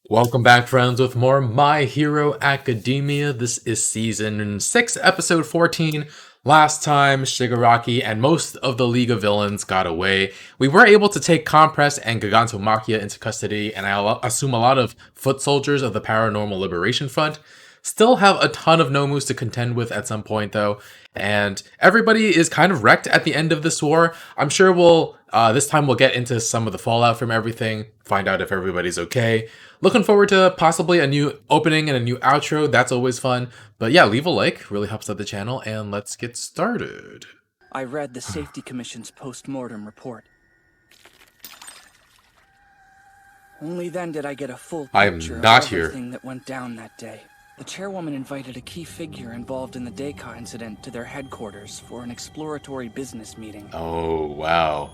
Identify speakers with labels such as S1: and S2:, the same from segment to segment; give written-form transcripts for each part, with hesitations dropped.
S1: Welcome back, friends, with more My Hero Academia. This is season 6, episode 14. Last time, Shigaraki and most of the League of Villains got away. We were able to take Compress and Gigantomachia into custody, and I assume a lot of foot soldiers of the Paranormal Liberation Front. Still have a ton of Nomus to contend with at some point, though, and everybody is kind of wrecked at the end of this war. I'm sure this time we'll get into some of the fallout from everything, find out if everybody's okay. Looking forward to possibly a new opening and a new outro. That's always fun. But yeah, leave a like, really helps out the channel, and let's get started.
S2: I read the Safety Commission's post-mortem report. Only then did I get a full picture of everything that went down that day. The chairwoman invited a key figure involved in the Deka incident to their headquarters for an exploratory business meeting.
S1: Oh, wow.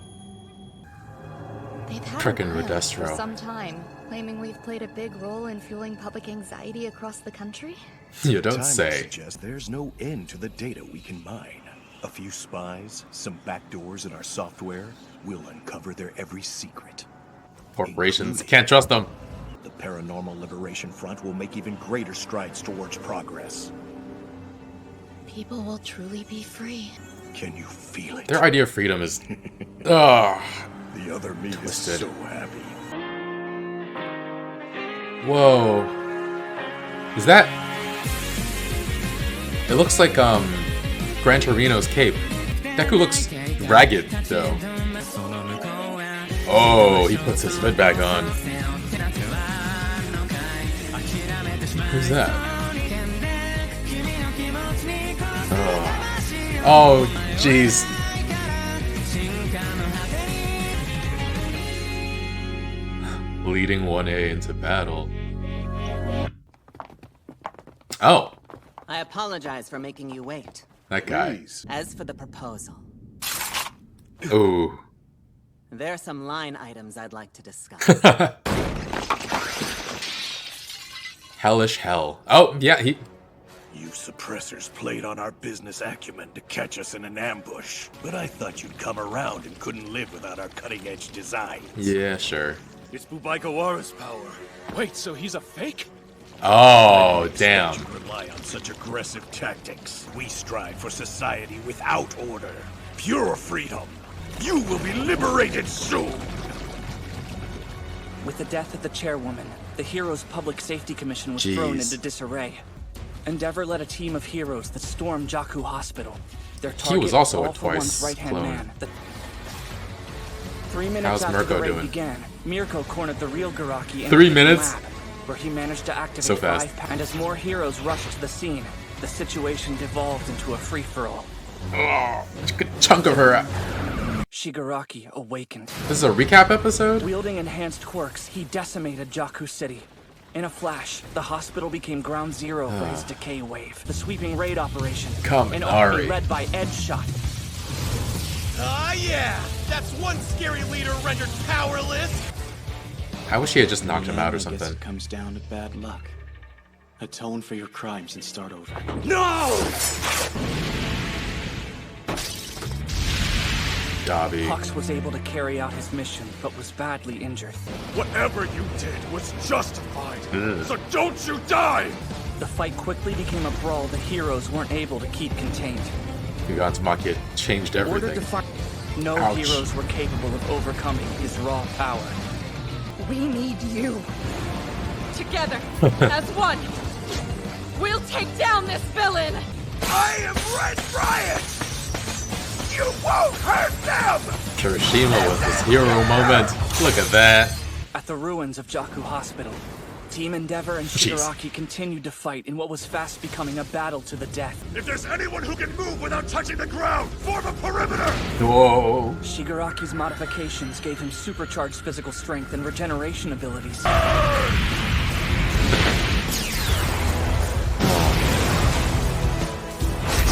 S3: They've had a for some time, claiming we've played a big role in fueling public anxiety across the country.
S1: You don't say.
S4: Suggest there's no end to the data we can mine. A few spies, some backdoors in our software, we'll uncover their every secret.
S1: Corporations, can't trust them.
S4: The Paranormal Liberation Front will make even greater strides towards progress.
S3: People will truly be free.
S4: Can you feel it?
S1: Their idea of freedom is... Ugh.
S4: The other me is so happy.
S1: Whoa. Is that... It looks like, Gran Torino's cape. Deku looks ragged, though. Oh, he puts his hood back on. Who's that? Oh, jeez. Leading 1A into battle. Oh.
S5: I apologize for making you wait.
S1: That guy.
S5: As for the proposal.
S1: Ooh.
S5: There are some line items I'd like to discuss.
S1: Hellish Hell. Oh, yeah,
S4: You suppressors played on our business acumen to catch us in an ambush. But I thought you'd come around and couldn't live without our cutting-edge designs.
S1: Yeah, sure.
S6: It's Bubaikawara's power. Wait, so he's a fake?
S1: Oh, damn.
S4: You rely on such aggressive tactics. We strive for society without order. Pure freedom. You will be liberated soon!
S2: With the death of the chairwoman, the Heroes Public Safety Commission was thrown into disarray. Endeavor led a team of heroes that stormed Jakku Hospital. Their target
S1: he was also
S2: All
S1: a
S2: For One's
S1: twice
S2: right-hand
S1: clone.
S2: man. 3 minutes
S1: How's
S2: after
S1: Mirko
S2: the raid
S1: doing?
S2: began, Mirko cornered the real Garaki in
S1: 3
S2: the
S1: minutes?
S2: lab, where he managed to activate
S1: So fast.
S2: 5 and as more heroes rushed to the scene, the situation devolved into a free-for-all.
S1: Oh, a good chunk of her.
S2: Shigaraki awakened.
S1: This is a recap episode?
S2: Wielding enhanced quirks, he decimated Jakku City. In a flash, the hospital became ground zero for his decay wave. The sweeping raid operation. An army led by Edgeshot.
S6: Ah, yeah! That's one scary leader rendered powerless!
S1: I wish he had just knocked him out or something.
S7: I guess it comes down to bad luck. Atone for your crimes and start over.
S6: No!
S1: Dobby.
S2: Hux was able to carry out his mission, but was badly injured.
S6: Whatever you did was justified, so don't you die!
S2: The fight quickly became a brawl the heroes weren't able to keep contained.
S1: Gigantomachia changed
S2: In order
S1: everything.
S2: to fight, no
S1: Ouch.
S2: heroes were capable of overcoming his raw power.
S8: We need you. Together, as one. We'll take down this villain!
S6: I am Red Riot! You won't hurt them!
S1: Kirishima with his hero moment. Look at that.
S2: At the ruins of Jakku Hospital, Team Endeavor and Shigaraki continued to fight in what was fast becoming a battle to the death.
S6: If there's anyone who can move without touching the ground, form a perimeter!
S1: Whoa.
S2: Shigaraki's modifications gave him supercharged physical strength and regeneration abilities.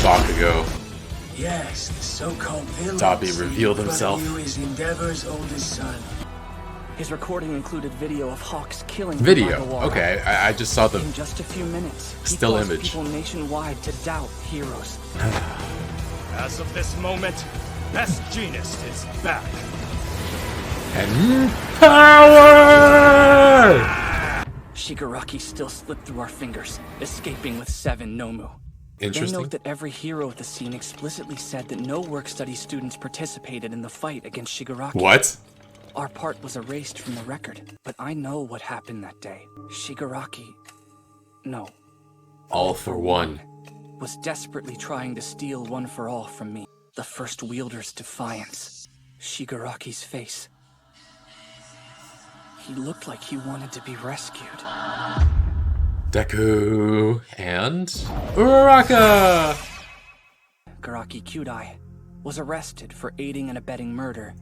S1: Bakugo.
S9: Yes, the so-called villain.
S1: Dobby revealed himself.
S9: Is Endeavor's oldest son.
S2: His recording included video of Hawks killing
S1: Video.
S2: Bubaikawara.
S1: Okay, I just saw the
S2: In just a few minutes, he
S1: still
S2: caused
S1: image.
S2: people nationwide to doubt heroes.
S6: As of this moment, Best Genus is back.
S1: And power!
S2: Shigaraki still slipped through our fingers, escaping with 7 Nomu.
S1: Interesting.
S2: They note that every hero at the scene explicitly said that no work-study students participated in the fight against Shigaraki.
S1: What?
S2: Our part was erased from the record, but I know what happened that day. Shigaraki... No.
S1: All for One
S2: was desperately trying to steal One for All from me. The First Wielder's defiance. Shigaraki's face. He looked like he wanted to be rescued.
S1: Deku and Uraraka!
S2: Garaki Kyudai was arrested for aiding and abetting murder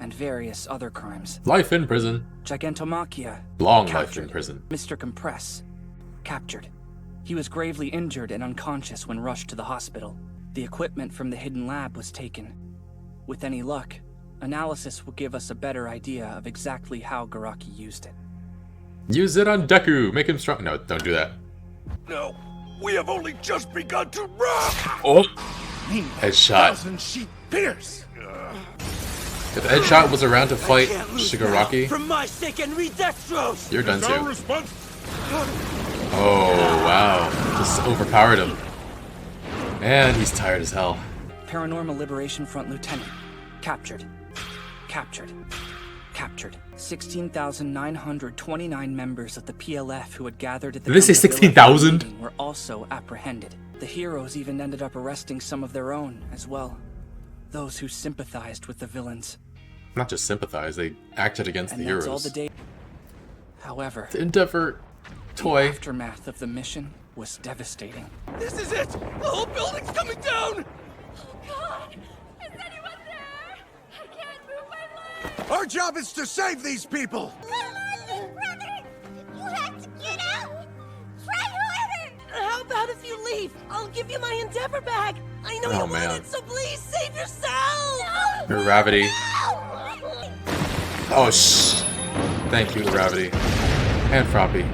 S2: and various other crimes.
S1: Life in prison.
S2: Gigantomachia.
S1: Long
S2: captured.
S1: life in prison.
S2: Mr. Compress. Captured. He was gravely injured and unconscious when rushed to the hospital. The equipment from the hidden lab was taken. With any luck, analysis will give us a better idea of exactly how Garaki used it.
S1: Use it on Deku. Make him strong. No, don't do that.
S4: No, we have only just begun to rock.
S1: Oh! Headshot.
S6: Sheet pierce.
S1: If Headshot was around to fight Shigaraki,
S6: For my sake and read Destros.
S1: you're done too. Oh, wow. Just overpowered him. And he's tired as hell.
S2: Paranormal Liberation Front Lieutenant. Captured. Captured. 16,929 members of the PLF who had gathered at the
S1: Did they say 16,000?
S2: were also apprehended. The heroes even ended up arresting some of their own as well. Those who sympathized with the villains.
S1: Not just sympathize, they acted against the
S2: That's all
S1: heroes.
S2: the day. However,
S1: The Endeavor toy.
S2: the aftermath of the mission was devastating.
S6: This is it. The whole building's coming down.
S8: Oh God! Is anyone there? I can't move my legs!
S6: Our job is to save these people.
S8: Come on, brother! You have to get out! Try harder! How about if you leave? I'll give you my Endeavor bag! I know
S1: Oh,
S8: you want
S1: man.
S8: it, so please save yourself! No!
S1: Gravity.
S8: No!
S1: Oh, shh. Thank you, Gravity. And Froppy.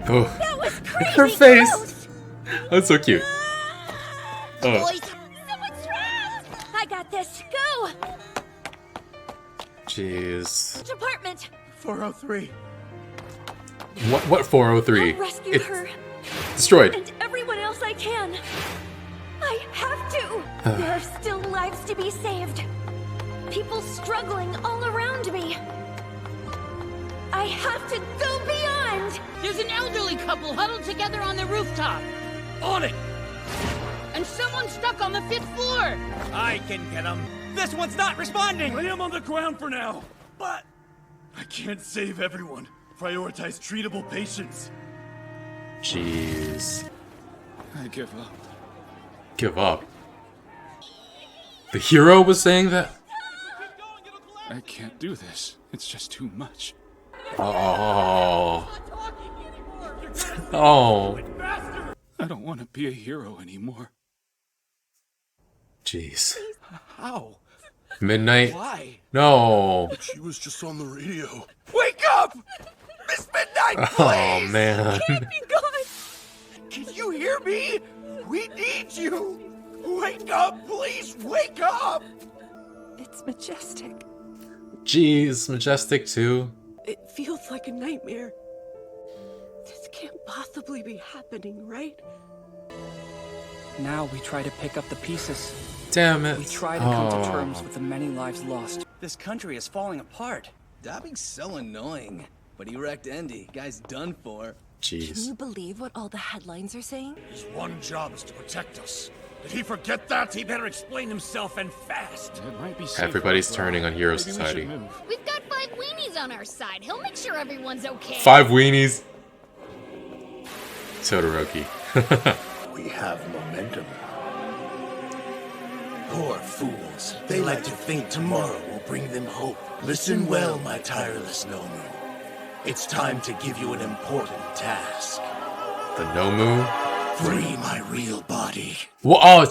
S1: Oh,
S8: That was crazy!
S1: her face.
S8: Gross.
S1: That's so cute. Oh,
S8: Boys, someone's trapped! I got this. Go!
S1: jeez.
S8: Department!
S6: 403.
S1: What 403?
S8: I'll rescue
S1: It's
S8: her.
S1: destroyed.
S8: And everyone else I can. I have to. There are still lives to be saved. People struggling all around me. I have to go beyond.
S10: There's an elderly couple huddled together on the rooftop.
S6: On it.
S10: And someone stuck on the 5th floor.
S6: I can get him. This one's not responding. Lay him on the ground for now. But I can't save everyone. Prioritize treatable patients.
S1: Jeez.
S7: I give up.
S1: Give up. The hero was saying that?
S7: I can't do this. It's just too much.
S1: Oh. Oh.
S7: I don't want to be a hero anymore.
S1: Jeez.
S6: How?
S1: Midnight?
S6: Why?
S1: No.
S4: She was just on the radio.
S6: Wake up! Miss Midnight, please!
S1: Oh, man.
S8: Be gone.
S6: Can you hear me? We need you! Wake up, please! Wake up!
S8: It's majestic.
S1: Jeez, Majestic too.
S8: It feels like a nightmare. This can't possibly be happening, right?
S2: Now we try to pick up the pieces.
S1: Damn it.
S2: We try to come to
S1: Oh.
S2: terms with the many lives lost.
S11: This country is falling apart. Dabi's so annoying. But he wrecked Andy. Guy's done for.
S8: Can
S1: Jeez.
S8: you believe what all the headlines are saying?
S4: His one job is to protect us.
S6: Did he forget that? He better explain himself and fast.
S7: It might be safer
S1: Everybody's
S7: after all.
S1: turning on Hero
S7: Maybe we should
S1: Society.
S7: move.
S10: We've got 5 weenies on our side. He'll make sure everyone's okay.
S1: 5 weenies. Todoroki.
S4: We have momentum.
S9: Poor fools. They like to think tomorrow will bring them hope. Listen well, my tireless Nomu. It's time to give you an important task.
S1: The Nomu.
S9: Free my real body.
S1: Whoa, oh,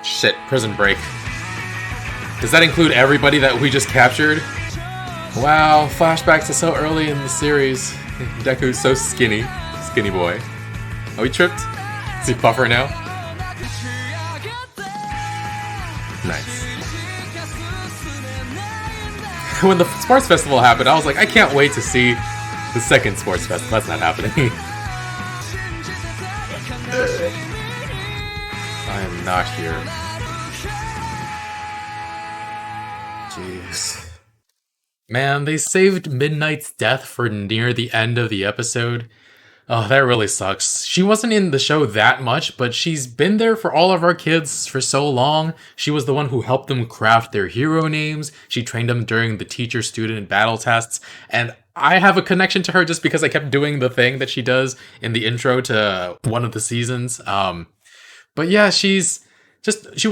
S1: shit, prison break. Does that include everybody that we just captured? Wow, flashbacks to so early in the series. Deku's so skinny. Skinny boy. Oh, he tripped? Is he buffer now? Nice. when the sports festival happened, I was like, I can't wait to see the second sports festival. That's not happening. I am not here. Jeez. Man, they saved Midnight's death for near the end of the episode. Oh, that really sucks. She wasn't in the show that much, but she's been there for all of our kids for so long. She was the one who helped them craft their hero names. She trained them during the teacher-student battle tests. And I have a connection to her just because I kept doing the thing that she does in the intro to one of the seasons. But yeah, she was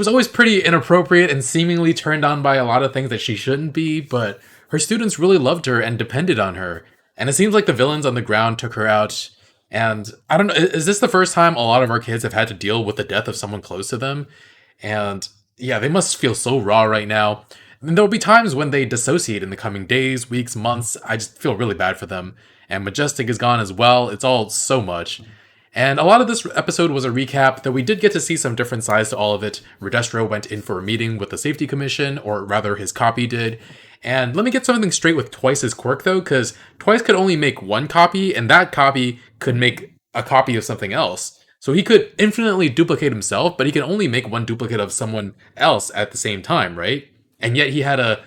S1: always pretty inappropriate and seemingly turned on by a lot of things that she shouldn't be, but her students really loved her and depended on her. And it seems like the villains on the ground took her out. And I don't know, is this the first time a lot of our kids have had to deal with the death of someone close to them? And yeah, they must feel so raw right now. And there'll be times when they dissociate in the coming days, weeks, months. I just feel really bad for them. And Majestic is gone as well. It's all so much. And a lot of this episode was a recap, though we did get to see some different sides to all of it. Redestro went in for a meeting with the Safety Commission, or rather his copy did. And let me get something straight with Twice's quirk, though, because Twice could only make one copy, and that copy could make a copy of something else. So he could infinitely duplicate himself, but he can only make one duplicate of someone else at the same time, right? And yet he had a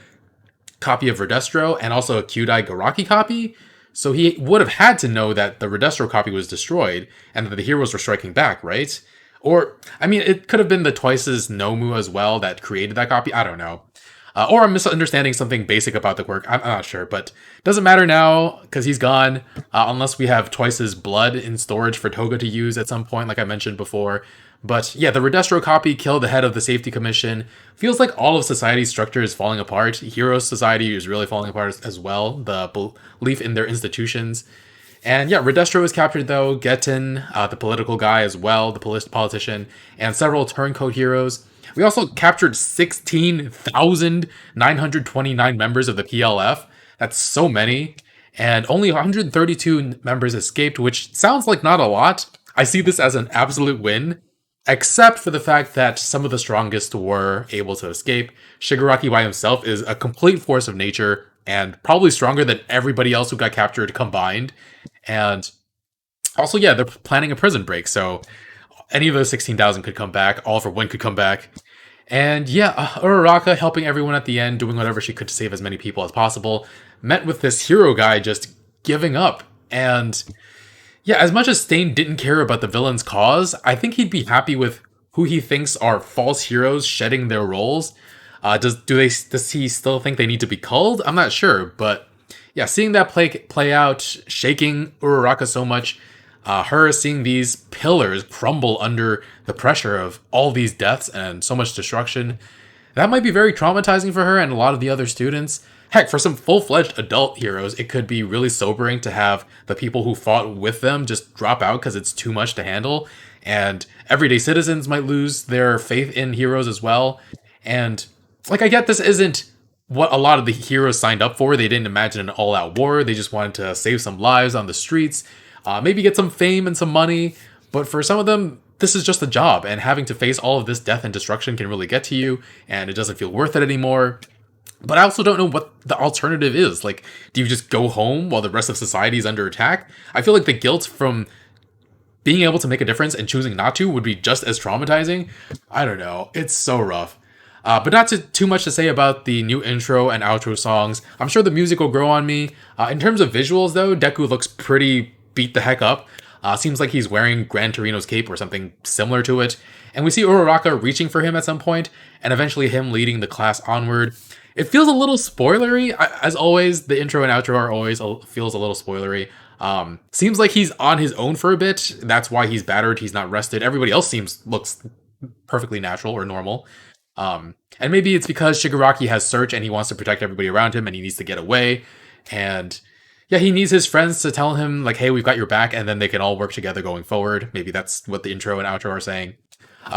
S1: copy of Redestro and also a Kyudai Garaki copy, so he would have had to know that the Redestro copy was destroyed and that the heroes were striking back, right? Or, I mean, it could have been the Twice's Nomu as well that created that copy, I don't know. Or I'm misunderstanding something basic about the quirk. I'm not sure, but doesn't matter now because he's gone. Unless we have Twice's blood in storage for Toga to use at some point, like I mentioned before. But yeah, the Redestro copy killed the head of the Safety Commission. Feels like all of society's structure is falling apart. Heroes Society is really falling apart as well. The belief in their institutions. And yeah, Redestro was captured though. Getten, the political guy as well, the politician, and several turncoat heroes. We also captured 16,929 members of the PLF. That's so many. And only 132 members escaped, which sounds like not a lot. I see this as an absolute win, except for the fact that some of the strongest were able to escape. Shigaraki by himself is a complete force of nature and probably stronger than everybody else who got captured combined. And also, yeah, they're planning a prison break, so any of those 16,000 could come back. All for One could come back. And yeah, Uraraka helping everyone at the end, doing whatever she could to save as many people as possible, met with this hero guy just giving up. And yeah, as much as Stain didn't care about the villain's cause, I think he'd be happy with who he thinks are false heroes shedding their roles. Does he still think they need to be culled? I'm not sure, but yeah, seeing that play out, shaking Uraraka so much, her seeing these pillars crumble under the pressure of all these deaths and so much destruction, that might be very traumatizing for her and a lot of the other students. Heck, for some full-fledged adult heroes, it could be really sobering to have the people who fought with them just drop out because it's too much to handle, and everyday citizens might lose their faith in heroes as well. And like, I get this isn't what a lot of the heroes signed up for. They didn't imagine an all-out war. They just wanted to save some lives on the streets, maybe get some fame and some money. But for some of them, this is just a job, and having to face all of this death and destruction can really get to you, and it doesn't feel worth it anymore. But I also don't know what the alternative is. Like, do you just go home while the rest of society is under attack? I feel like the guilt from being able to make a difference and choosing not to would be just as traumatizing. I don't know. It's so rough. But not too much to say about the new intro and outro songs. I'm sure the music will grow on me. In terms of visuals, though, Deku looks pretty beat the heck up. Seems like he's wearing Gran Torino's cape or something similar to it. And we see Uraraka reaching for him at some point, and eventually him leading the class onward. It feels a little spoilery. As always, the intro and outro are always feels a little spoilery. Seems like he's on his own for a bit. That's why he's battered. He's not rested. Everybody else looks perfectly natural or normal. And maybe it's because Shigaraki has Search and he wants to protect everybody around him and he needs to get away. And yeah, he needs his friends to tell him, like, hey, we've got your back, and then they can all work together going forward. Maybe that's what the intro and outro are saying.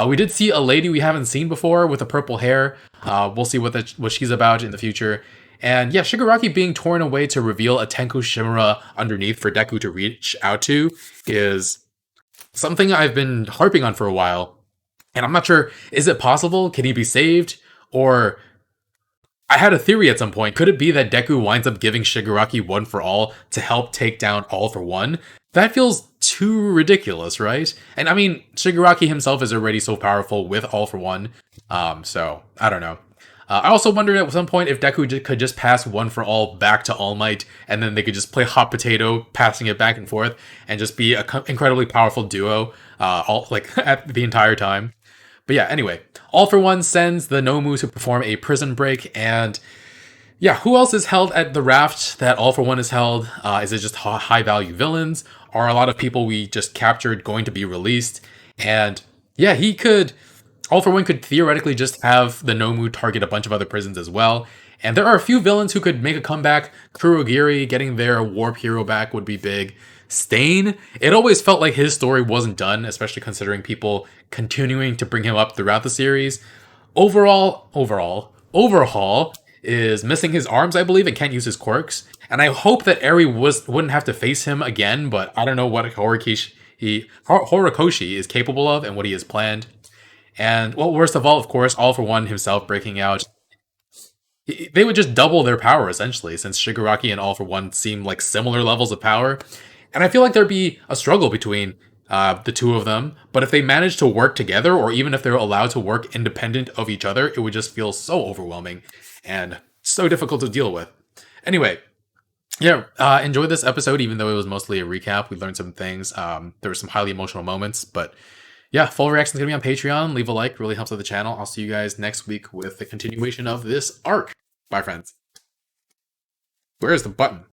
S1: We did see a lady we haven't seen before with the purple hair. We'll see what she's about in the future. And yeah, Shigaraki being torn away to reveal a Tenku Shimura underneath for Deku to reach out to is something I've been harping on for a while. And I'm not sure, is it possible? Can he be saved? Or I had a theory at some point. Could it be that Deku winds up giving Shigaraki One for All to help take down All for One? That feels too ridiculous, right? And I mean, Shigaraki himself is already so powerful with All for One. So, I don't know. I also wondered at some point if Deku could just pass One for All back to All Might, and then they could just play hot potato, passing it back and forth, and just be an incredibly powerful duo, at the entire time. But yeah, anyway, All for One sends the Nomu to perform a prison break, and yeah, who else is held at the raft that All for One is held? Is it just high-value villains? Are a lot of people we just captured going to be released? And yeah, All for One could theoretically just have the Nomu target a bunch of other prisons as well. And there are a few villains who could make a comeback. Kurogiri getting their Warp Hero back would be big. Stain, it always felt like his story wasn't done, especially considering people continuing to bring him up throughout the series. Overhaul is missing his arms, I believe, and can't use his quirks. And I hope that Eri wouldn't have to face him again, but I don't know what Horikoshi is capable of and what he has planned. And, well, worst of all, of course, All for One himself breaking out. They would just double their power, essentially, since Shigaraki and All for One seem like similar levels of power. And I feel like there'd be a struggle between the two of them, but if they manage to work together, or even if they're allowed to work independent of each other, it would just feel so overwhelming and so difficult to deal with. Anyway, yeah, enjoyed this episode, even though it was mostly a recap. We learned some things. There were some highly emotional moments, but yeah, full reaction is going to be on Patreon. Leave a like, really helps out the channel. I'll see you guys next week with the continuation of this arc. Bye, friends. Where is the button?